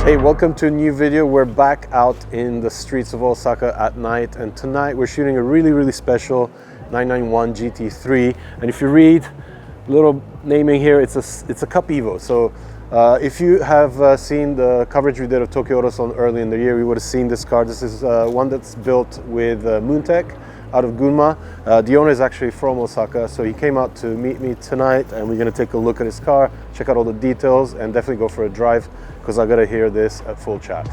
Hey, welcome to a new video. We're back out in the streets of Osaka at night, and tonight we're shooting a really special 991 GT3. And if you read a little naming here, it's a Cup EVO. So if you have seen the coverage we did of Tokyo Auto Salon early in the year, we would have seen this car. This is one that's built with Moontech out of Gunma. The owner is actually from Osaka, so he came out to meet me tonight, and we're going to take a look at his car, check out all the details, and definitely go for a drive because I got to hear this at full chat.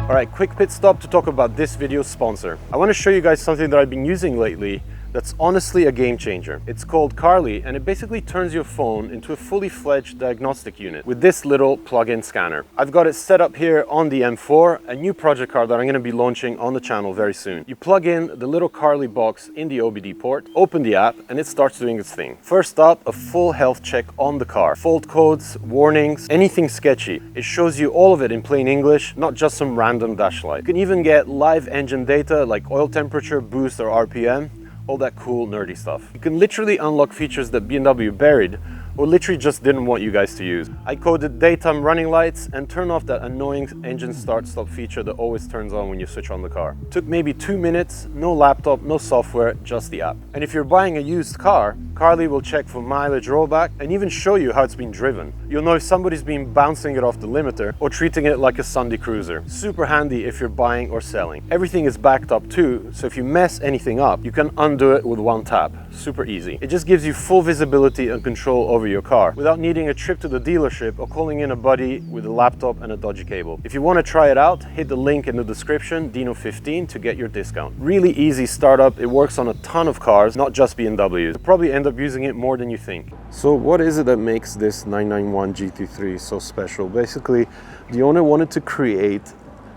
Alright, quick pit stop to talk about this video's sponsor. I want to show you guys something that I've been using lately that's honestly a game changer. It's called Carly, and it basically turns your phone into a fully fledged diagnostic unit with this little plug-in scanner. I've got it set up here on the M4, a new project car that I'm going to be launching on the channel very soon. You plug in the little Carly box in the OBD port, open the app, and it starts doing its thing. First up, a full health check on the car. Fault codes, warnings, anything sketchy. It shows you all of it in plain English, not just some random dash light. You can even get live engine data like oil temperature, boost, or RPM. All that cool nerdy stuff. You can literally unlock features that BMW buried or literally just didn't want you guys to use. I coded daytime running lights and turn off that annoying engine start-stop feature that always turns on when you switch on the car. Took maybe 2 minutes, no laptop, no software, just the app. And if you're buying a used car, Carly will check for mileage rollback and even show you how it's been driven. You'll know if somebody's been bouncing it off the limiter or treating it like a Sunday cruiser. Super handy if you're buying or selling. Everything is backed up too, so if you mess anything up, you can undo it with one tap. Super easy. It just gives you full visibility and control over your car without needing a trip to the dealership or calling in a buddy with a laptop and a dodgy cable. If you want to try it out, hit the link in the description, Dino15, to get your discount. Really easy startup. It works on a ton of cars, not just BMWs. You'll probably end up using it more than you think. So what is it that makes this 991 GT3 so special? Basically, the owner wanted to create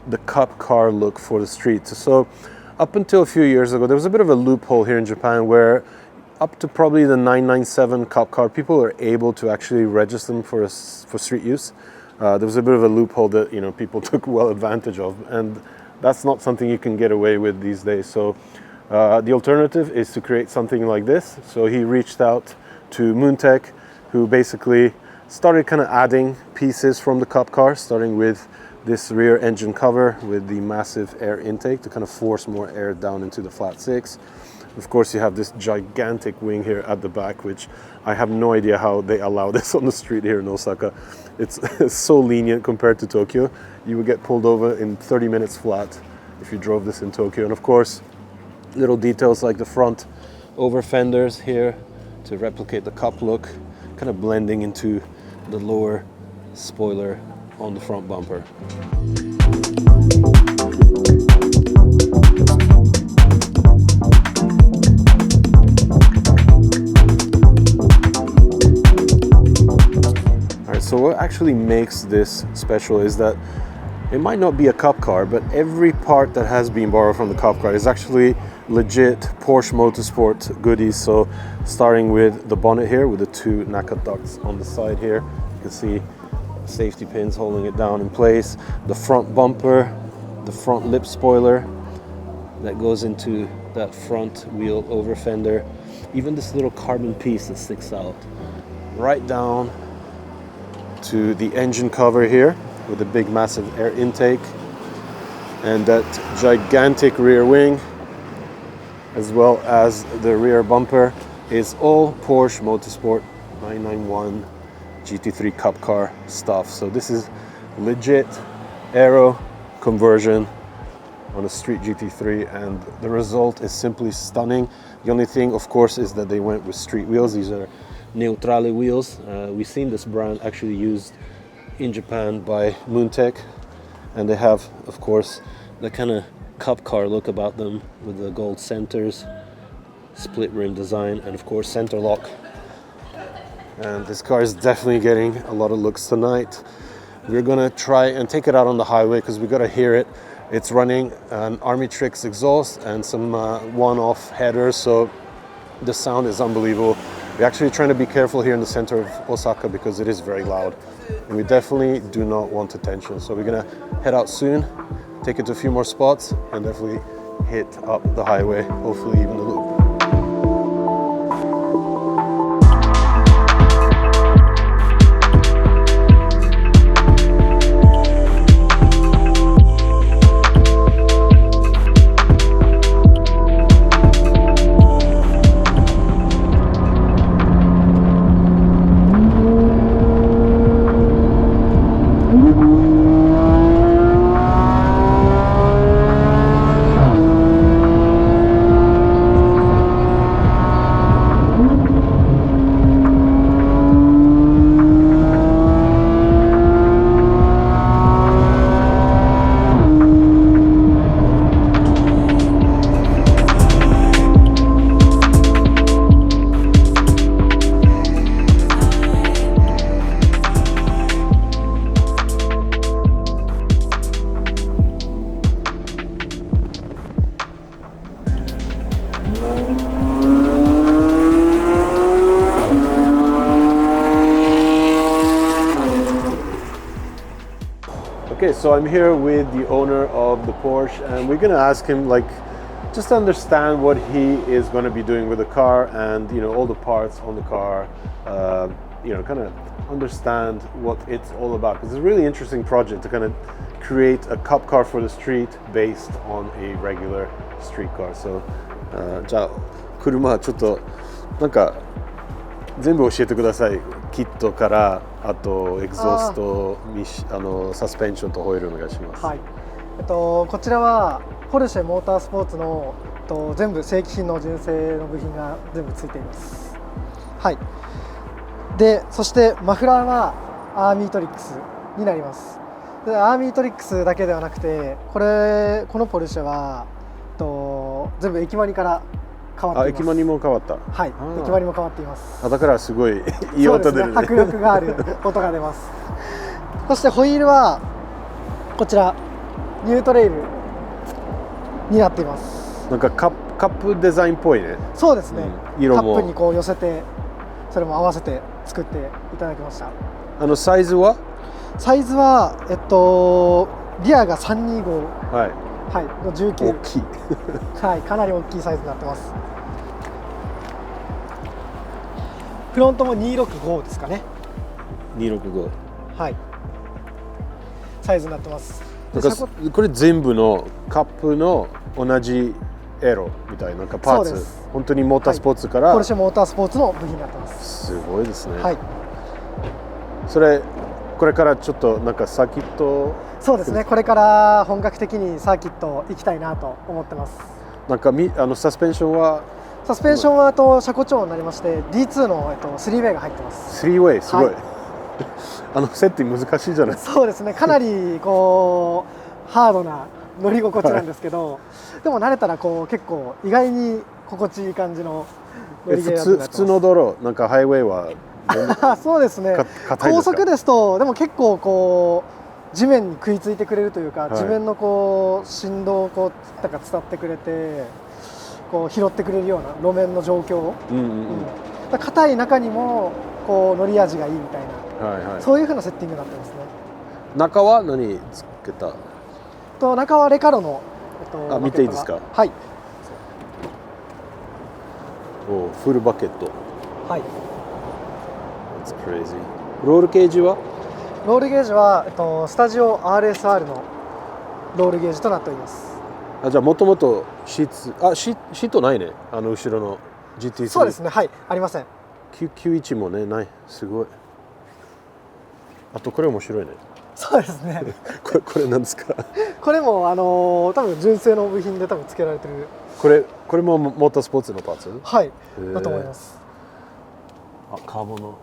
the Cup car look for the streets. So up until a few years ago, there was a bit of a loophole here in Japan where up to probably the 997 Cup car, people are able to actually register them for street use. There was a bit of a loophole that people took well advantage of, and that's not something you can get away with these days. So the alternative is to create something like this. So he reached out to Moontech, who basically started kind of adding pieces from the Cup car, starting with this rear engine cover with the massive air intake to kind of force more air down into the flat six. Of course, you have this gigantic wing here at the back, which I have no idea how they allow this on the street here in Osaka. It's so lenient compared to Tokyo. You would get pulled over in 30 minutes flat if you drove this in Tokyo. And of course, little details like the front over fenders here to replicate the Cup look, kind of blending into the lower spoiler on the front bumper. So what actually makes this special is that it might not be a Cup car, but every part that has been borrowed from the Cup car is actually legit Porsche Motorsport goodies. So starting with the bonnet here with the two Naka ducts on the side here. You can see safety pins holding it down in place. The front bumper, the front lip spoiler that goes into that front wheel over fender. Even this little carbon piece that sticks out right down to the engine cover here with a big massive air intake and that gigantic rear wing, as well as the rear bumper, is all Porsche Motorsport 991 GT3 Cup car stuff. So this is legit aero conversion on a street GT3, and the result is simply stunning. The only thing, of course, is that they went with street wheels. These are Neutrale wheels. We've seen this brand actually used in Japan by Moontech, and they have, of course, the kind of Cup car look about them with the gold centers, split rim design, and of course center lock. And this car is definitely getting a lot of looks tonight. We're gonna try and take it out on the highway because we gotta hear it. It's running an Army Tricks exhaust and some one-off headers, so the sound is unbelievable. We're actually trying to be careful here in the center of Osaka because it is very loud. And we definitely do not want attention. So we're gonna head out soon, take it to a few more spots, and definitely hit up the highway, hopefully even the loop. Okay, so I'm here with the owner of the Porsche, and we're gonna ask him, like, just to understand what he is going to be doing with the car, and all the parts on the car, kind of understand what it's all about, because it's a really interesting project to kind of create a cup car for the street based on a regular street car. So じゃあ車ちょっとなんか全部教えてください。キットからあとエグゾースト、サスペンションとホイールお願いします。はい。こちらはポルシェモータースポーツの全部正規品の純正の部品が全部ついています。はい。で、そしてマフラーはアーミートリックスになります。で、アーミートリックスだけではなくて、このポルシェは全部駅マニから変わっています。駅マニも変わった。はい。駅マニも変わっています。だからすごいいい音出るね。迫力がある音が出ます。そしてホイールはこちらニュートレイルになっています。なんかカップデザインっぽいね。そうですね。色もカップにこう寄せて、それも合わせて作っていただきました。サイズは？サイズはリアが325。はい。はい、の19。大きい。はい、かなり大きいサイズになってます。フロントも265ですかね。265。はい。サイズになってます。これ全部のカップの同じエロみたいなパーツ。本当にモータースポーツから、ポルシェモータースポーツの部品になってます。すごいですね。はい。これからちょっとなんかサーキット。そうですね。これから本格的にサーキット行きたいなと思ってます。なんかサスペンションは？サスペンションは車高調になりまして D2 の3ウェイが入ってます。3ウェイすごい。はい、セッティング難しいじゃない？そうですね。かなりハードな乗り心地なんですけど、はい、でも慣れたら結構意外に心地いい感じの乗りゲーだと思います。普通の道路なんかハイウェイはそうですね。高速ですとでも結構地面に食いついてくれるというか、はい、地面の振動をなんか伝ってくれて拾ってくれるような路面の状況、硬い中にも乗り味がいいみたいな、はいはい、そういう風なセッティングになってますね。中は何つけた？中はレカロの、見ていいですか？はい。フルバケット。はい。That's crazy. ロールゲージは？ロールゲージは、スタジオ RSR のロールゲージとなっております。じゃあもともとシートないね。後ろの GT3。そうですね。はい、ありません。91もねない。すごい。あとこれ面白いね。そうですね。これなんですか？これも多分純正の部品で多分付けられてる。これもモータースポーツのパーツ？はい。だと思います。カーボンの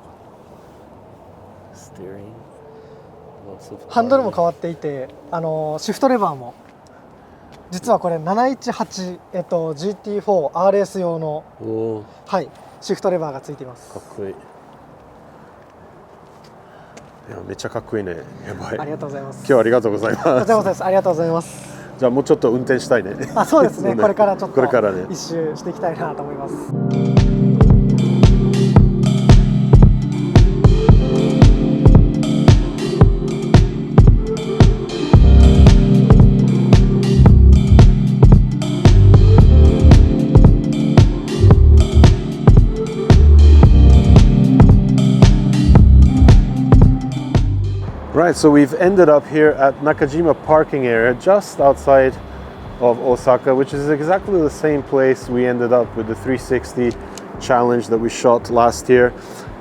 ステアリング。ハンドルも変わっていて、シフトレバーも実はこれ718、GT4RS 用の、はい、シフトレバーがついています。かっこいい。いやめっちゃかっこいいね。やばい。ありがとうございます。今日はありがとうございます。こちらこそです。ありがとうございます。じゃあもうちょっと運転したいね。そうですね。これからちょっとこれからね一周していきたいなと思います。Right, so we've ended up here at Nakajima parking area just outside of Osaka, which is exactly the same place we ended up with the 360 challenge that we shot last year.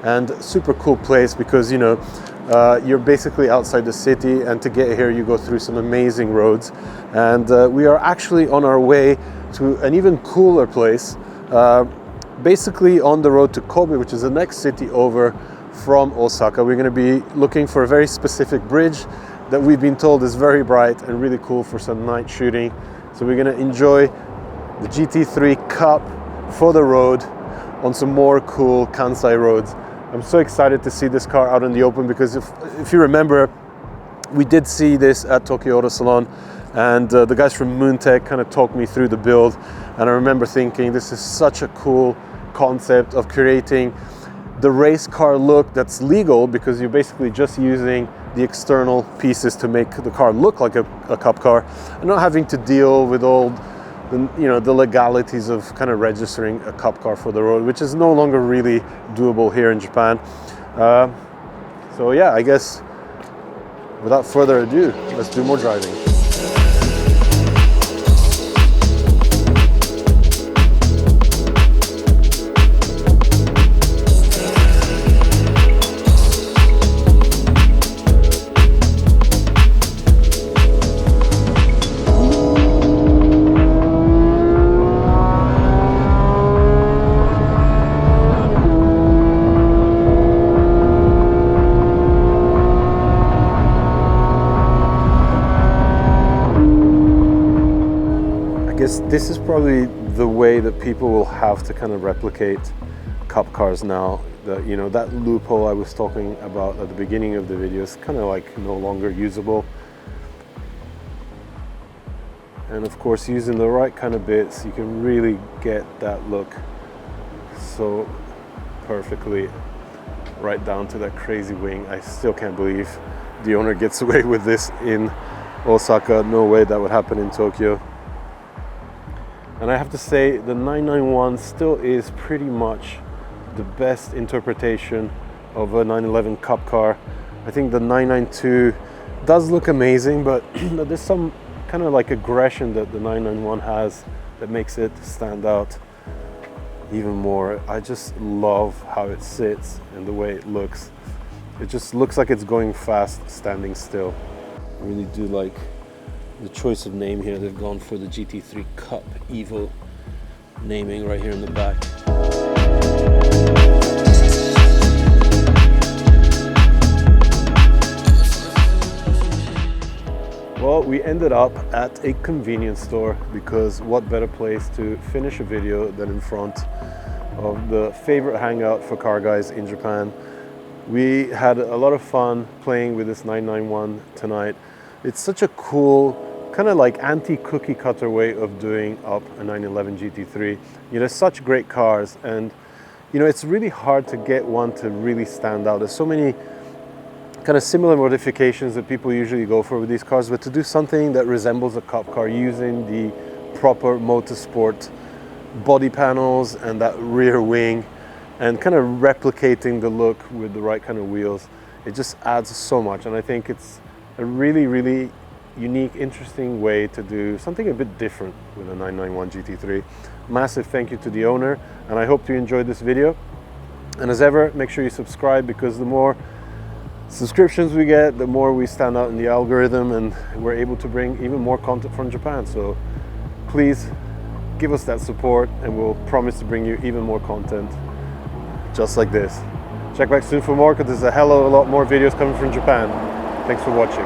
And super cool place because, you know, you're basically outside the city, and to get here you go through some amazing roads. And we are actually on our way to an even cooler place, basically on the road to Kobe, which is the next city over from Osaka. We're going to be looking for a very specific bridge that we've been told is very bright and really cool for some night shooting. So we're going to enjoy the GT3 Cup for the road on some more cool Kansai roads. I'm so excited to see this car out in the open because if you remember, we did see this at Tokyo Auto Salon, and the guys from Moontech kind of talked me through the build, and I remember thinking this is such a cool concept of creating the race car look that's legal, because you're basically just using the external pieces to make the car look like a cup car and not having to deal with all the, you know, the legalities of kind of registering a cup car for the road, which is no longer really doable here in Japan. So yeah, I guess without further ado, let's do more driving. This is probably the way that people will have to kind of replicate cup cars now. You know, that loophole I was talking about at the beginning of the video is kind of like no longer usable. And of course, using the right kind of bits, you can really get that look so perfectly, right down to that crazy wing. I still can't believe the owner gets away with this in Osaka. No way that would happen in Tokyo. And I have to say, the 991 still is pretty much the best interpretation of a 911 Cup car. I think the 992 does look amazing, but there's some kind of like aggression that the 991 has that makes it stand out even more. I just love how it sits and the way it looks. It just looks like it's going fast standing still. I really do like the choice of name here. They've gone for the GT3 Cup EVO naming right here in the back. Well, we ended up at a convenience store, because what better place to finish a video than in front of the favorite hangout for car guys in Japan. We had a lot of fun playing with this 991 tonight. It's such a cool, kind of like anti-cookie cutter way of doing up a 911 GT3. You know, they're such great cars, and you know, it's really hard to get one to really stand out. There's so many kind of similar modifications that people usually go for with these cars, but to do something that resembles a cup car using the proper motorsport body panels and that rear wing, and kind of replicating the look with the right kind of wheels, it just adds so much. And I think it's a really, really unique, interesting way to do something a bit different with a 991 GT3. Massive thank you to the owner, and I hope you enjoyed this video. And as ever, make sure you subscribe, because the more subscriptions we get, the more we stand out in the algorithm, and we're able to bring even more content from Japan. So please give us that support, and we'll promise to bring you even more content just like this. Check back soon for more, because there's a hell of a lot more videos coming from Japan. Thanks for watching.